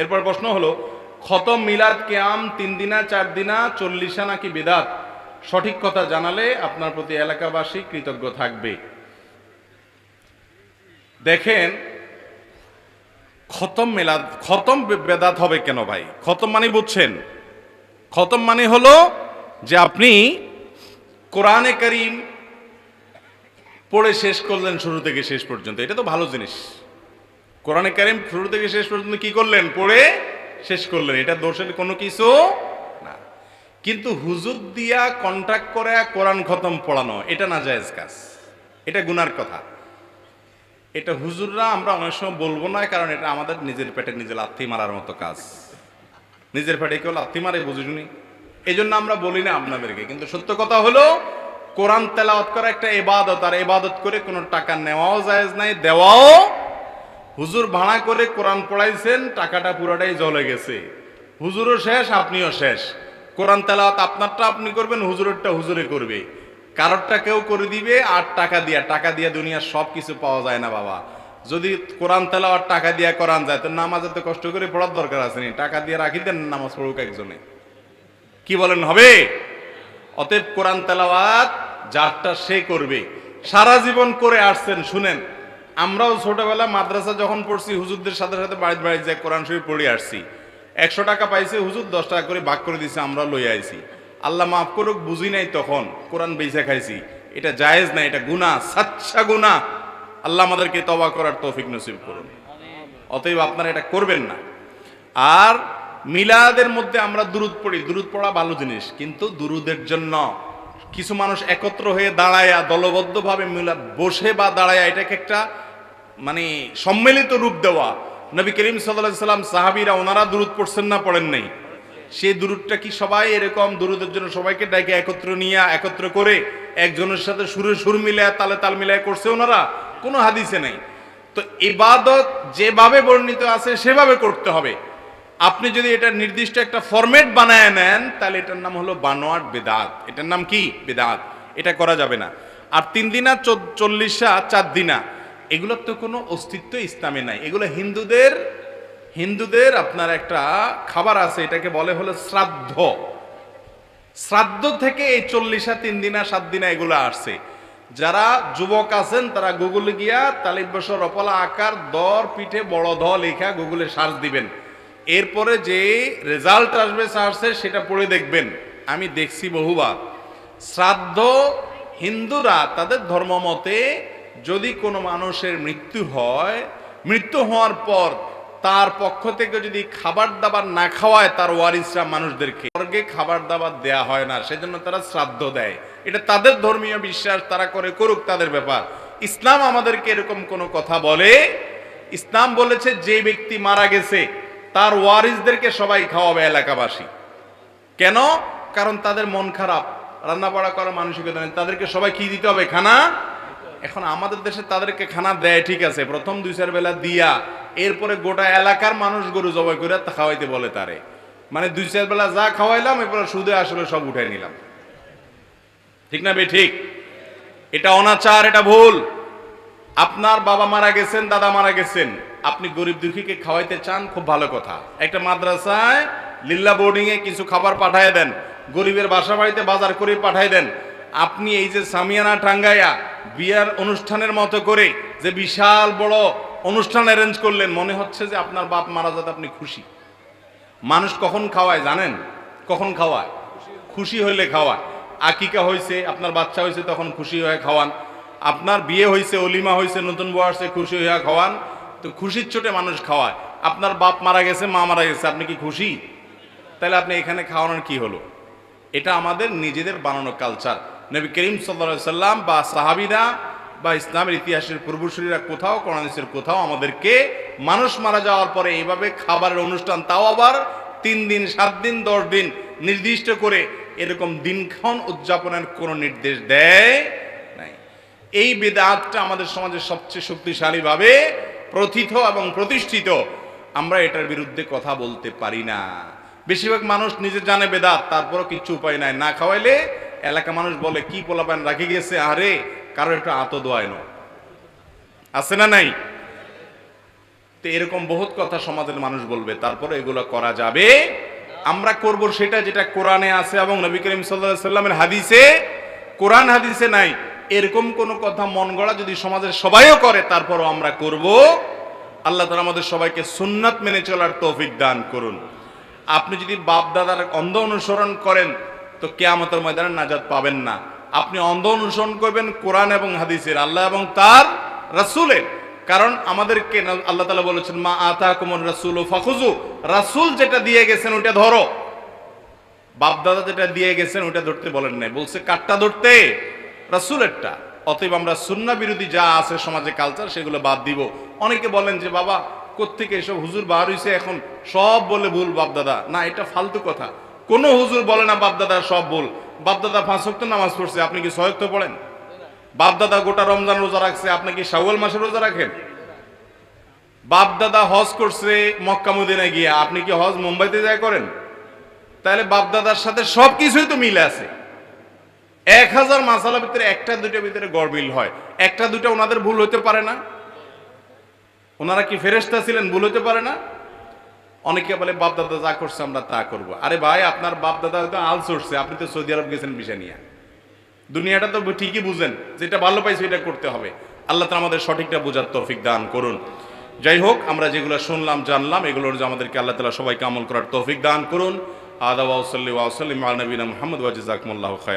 এরপর প্রশ্ন হলো, খতম মিলাদ কিয়াম 3 দিনা 4 দিনা 40 নাকি বিদআত? সঠিক কথা জানালে আপনার প্রতি এলাকাবাসী কৃতজ্ঞ থাকবে। দেখেন, খতম মিলাদ, খতম বেদাত হবে কেন ভাই? খতম মানে বুঝছেন? খতম মানে হলো যে আপনি কোরআনে কারীম পড়ে শেষ করলেন শুরু থেকে শেষ পর্যন্ত, এটা তো ভালো জিনিস। কোরআনে কারীম শুরু থেকে শেষ পর্যন্ত কি করলেন? পড়ে শেষ করলেন, এটা দোষের কোনো কিছু না। কিন্তু হুজুর দিয়া কন্ট্রাক্ট করে কোরআন খতম পড়ানো, এটা নাজায়েজ কাজ, এটা গুনার কথা। এটা হুজুররা আমরা অনেক সময় বলবো না, কারণ এটা আমাদের নিজের পেটে নিজে লাথি মারার মতো কাজ। নিজের পেটে কেউ লাথি মারে বুঝে শুনি, এই জন্য আমরা বলি না আপনাদেরকে। কিন্তু সত্য কথা হলো, কোরআন তেলাওয়াত করা একটা ইবাদত, আর ইবাদত করে কোনো টাকা নেওয়াও জায়েজ নাই, দেওয়াও। হুজুর ভাড়া করে কোরআন পড়াইছেন, টাকাটা পুরোটাই জ্বলে গেছে, হুজুরও শেষ, আপনিও শেষ। কোরআন তেলাওয়াত আপনারটা আপনি করবেন, হুজুরেরটা হুজুরে করবে, কারোরটা কেউ করে দিবে। আর টাকা দিয়া দুনিয়ার সব কিছু পাওয়া যায় না বাবা। যদি কোরআন তেলাওয়াত টাকা দিয়া করান যায়, তো নামাজ এত কষ্ট করে পড়ার দরকার আছে নি? টাকা দিয়ে রাখি দেন, নামাজ পড়ুক একজনে, কি বলেন, হবে? অতএব কোরআন তেলাওয়াত যারটা সে করবে। সারা জীবন করে আসছেন, শুনেন, আমরাও ছোটবেলা মাদ্রাসা যখন পড়ছি, হুজুরদের সাথে সাথে বাড়িতে বাড়িতে যায় কোরআন শরীফ পড়ে আসছি। 100 টাকা পাইছে হুজুর, 10 টাকা করে ভাগ করে দিছে, আমরা লই আইছি। আল্লাহ মাফ করুক, বুঝি নাই তখন, কোরআন বেচা খাইছি। এটা জায়েজ না, এটা গুনাহ, সাচ্চা গুনাহ। আল্লাহ আমাদেরকে তওবা করার তৌফিক নসিব করুন। অতএব আপনারা এটা করবেন না। আর মিলাদের মধ্যে আমরা দুরুদ পড়ি, দুরুদ পড়া ভালো জিনিস, কিন্তু দুরুদের জন্য কিছু মানুষ একত্র হয়ে দাঁড়ায়া, দলবদ্ধভাবে মিলাদ বসে বা দাঁড়ায়া, এটাকে একটা মানে সম্মিলিত রূপ দেওয়া। নবী করিম সাল্লাল্লাহু আলাইহি সাল্লাম, সাহাবীরা ওনারা দুরুদ পড়ছেন না পড়েন নাই? সেই দুরুদটা কি সবাই এরকম দুরুদের জন্য সবাইকে ডাকে একত্র করে একজনের সাথে সুরে সুর মিলায়, তালে তাল মিলায় করছে ওনারা? কোনো হাদিসে নাই। তো ইবাদত যেভাবে বর্ণিত আছে সেভাবে করতে হবে। আপনি যদি এটা নির্দিষ্ট একটা ফরম্যাট বানায় নেন, তাহলে এটার নাম হলো বানোয়াট বেদাত। এটার নাম কি? বেদাত। এটা করা যাবে না। আর 3 দিনা 40 4 দিনা, এগুলোর তো কোনো অস্তিত্ব ইসলামে নাই। এগুলো হিন্দুদের আপনার একটা খাবার আছে, এটাকে বলে হলো শ্রাদ্ধ। শ্রাদ্ধ থেকে এই 40 3 দিনা 7 দিনা এগুলো আসছে। যারা যুবক আছেন তারা গুগলে গিয়া তালিব বসর রপলা আকার দর পিঠে বড় ধ লেখা গুগলে সার্চ দিবেন। এরপরে যে রেজাল্ট আসবে সার্চে, সেটা পড়ে দেখবেন। আমি দেখছি বহুবার। শ্রাদ্ধ হিন্দুরা তাদের ধর্ম মতে, যদি কোনো মানুষের মৃত্যু হয়, মৃত্যু হওয়ার পর তার পক্ষ থেকে যদি খাবার দাবার না খাওয়ায় তার ওয়ারিসরা মানুষদেরকে, স্বর্গে খাবার দাবার দেয়া হয় না, সেজন্য তারা শ্রাদ্ধ দেয়। এটা তাদের ধর্মীয় বিশ্বাস, তারা করে, করুক, তাদের ব্যাপার। ইসলাম আমাদেরকে এরকম কোনো কথা বলে? ইসলাম বলেছে যে ব্যক্তি মারা গেছে তার ওয়ারিসদেরকে সবাই খাওয়াবে, এলাকাবাসী। কেন? কারণ তাদের মন খারাপ, রান্না বাড়া করার মানসিকতা নেই, তাদেরকে সবাই কি দিতে হবে? খানা। এখন আমাদের দেশে তাদেরকে খানা দেয়, ঠিক আছে, প্রথম 2-4 বেলা দিয়া, এরপরে গোটা এলাকার মানুষ গরু জবাই করে খাওয়াইতে বলে তারে। মানে 2-4 বেলা যা খাওয়াইলাম, এরপরে সুদে আসলে সব উঠাই নিলাম। ঠিক না বে ঠিক? এটা অনাচার, এটা ভুল। আপনার বাবা মারা গেছেন, দাদা মারা গেছেন, আপনি গরিব দুঃখীকে খাওয়াইতে চান, খুব ভালো কথা। একটা মাদ্রাসায় লিল্লা বোর্ডিং এ কিছু খাবার পাঠায় দেন, গরিবের বাসা বাড়িতে বাজার করে পাঠায় দেন। আপনি এই যে সামিয়ানা টাঙ্গাইয়া বিয়ার অনুষ্ঠানের মতো করে যে বিশাল বড় অনুষ্ঠান অ্যারেঞ্জ করলেন, মনে হচ্ছে যে আপনার বাপ মারা যাতে আপনি খুশি। মানুষ কখন খাওয়ায় জানেন? কখন খাওয়ায়? খুশি হইলে খাওয়ায়। আকিকা হয়েছে, আপনার বাচ্চা হয়েছে, তখন খুশি হয়ে খাওয়ান। আপনার বিয়ে হয়েছে, অলিমা হয়েছে, নতুন বউ আসছে, খুশি হয়ে খাওয়ান। তো খুশির চোটে মানুষ খাওয়ায়। আপনার বাপ মারা গেছে, মা মারা গেছে, আপনি কি খুশি? তাহলে আপনি এখানে খাওয়ানোর কি হলো? এটা আমাদের নিজেদের বানানো কালচার। নবী করিম সাল্লাল্লাহু আলাইহি সাল্লাম বা সাহাবীরা বা ইসলামের ইতিহাসের পূর্বসূরীরা কোথাও, কোরআনের কোথাও আমাদেরকে মানুষ মারা যাওয়ার পরে এইভাবে খাবারের অনুষ্ঠান, তাও আবার 3 দিন 7 দিন 10 দিন নির্দিষ্ট করে এরকম দিনক্ষণ উদযাপনের কোনো নির্দেশ দেয় নাই। এই বিদআতটা আমাদের সমাজের সবচেয়ে শক্তিশালীভাবে প্রথিত এবং প্রতিষ্ঠিত। আমরা এটার বিরুদ্ধে কথা বলতে পারি না। বেশিরভাগ মানুষ নিজে জানে বেদাত, তারপরও কিচ্ছু উপায় নাই। না খাওয়াইলে এলাকা মানুষ বলে, কি পোলাপান রাখি গেছে, আরে কারো একটু আত দোয়ায় না, আছে না নাই? তো এরকম বহুত কথা সমাজের মানুষ বলবে, তারপরে এগুলো করা যাবে। আমরা করব সেটা যেটা কোরআনে আছে এবং নবী করিম সাল্লাল্লাহু আলাইহি সাল্লামের হাদিসে, কোরআন হাদিসে নাই এরকম কোন কথা মন গড়া যদি সমাজের সবাইও করে, তারপরও আমরা করব। আল্লাহ তাআলা আমাদের সবাইকে সুন্নাত মেনে চলার তৌফিক দান করুন। আপনি যদি বাপ দাদার অন্ধ অনুসরণ করেন তো কিয়ামতের ময়দানে নাজাত পাবেন না। আপনি অন্ধ অনুসরণ করবেন কোরআন এবং হাদিসের, আল্লাহ এবং তার রাসূলের। কারণ আমাদেরকে আল্লাহ তাআলা বলেছেন, মা আতাকুমুর রাসূলু ফাখুযু, রাসূল যেটা দিয়ে গেছেন ওটা ধরো। বাপ দাদা যেটা দিয়ে গেছেন ওটা ধরতে বলেন নাই, বলছে কাটটা ধরতে, রাসূলেরটা। অতএব আমরা সুন্নাহ বিরোধী যা আছে সমাজে কালচার সেগুলো বাদ দিব। অনেকে বলেন যে বাবা কোত্থেকে এসব হুজুর বার হইছে, এখন সব বলে ভুল বাপ দাদা। না, এটা ফালতু কথা। কোন হুজুর বলে না বাপ দাদা সব ভুল। বাপ দাদা 5 ওয়াক্ত নামাজ পড়ছে, আপনি কি 6 ওয়াক্ত পড়েন? বাপ দাদা গোটা রমজান রোজা রাখছে, আপনি কি শাওয়াল মাসে রোজা রাখেন? বাপ দাদা হজ করছে মক্কা মদিনায় গিয়ে, আপনি কি হজ মুম্বাইতে যায় করেন? তাহলে বাপ দাদার সাথে সবকিছুই তো মিলে আছে। 1000 মাসালা ভিতরে একটা দুইটা ভিতরে গড়বিল হয়, একটা দুইটা ওনাদের ভুল হতে পারে না? ওনারা কি ফেরেশতা ছিলেন, ভুল হতে পারে না? অনেকে বলে বাপ দাদা যা করছে আমরা তা করব। আরে ভাই, আপনার বাপ দাদা হয়তো আল চড়ছে, আপনি তো সৌদি আরব গেছেন ভিসা নিয়ে। দুনিয়াটা তো ঠিকই বুঝেন, যেটা ভালো পাইছে এটা করতে হবে। আল্লাহ তাআলা আমাদের সঠিকটা বোঝার তৌফিক দান করুন। যাই হোক, আমরা যেগুলো শুনলাম জানলাম এগুলোর যে আমাদেরকে আল্লাহ তাআলা সবাইকে আমল করার তৌফিক দান করুন। আদা ওয়া সাল্লি ওয়া সাল্লিম আলা নবিনা মুহাম্মদ ওয়া জাযাকুমুল্লাহু খায়রান।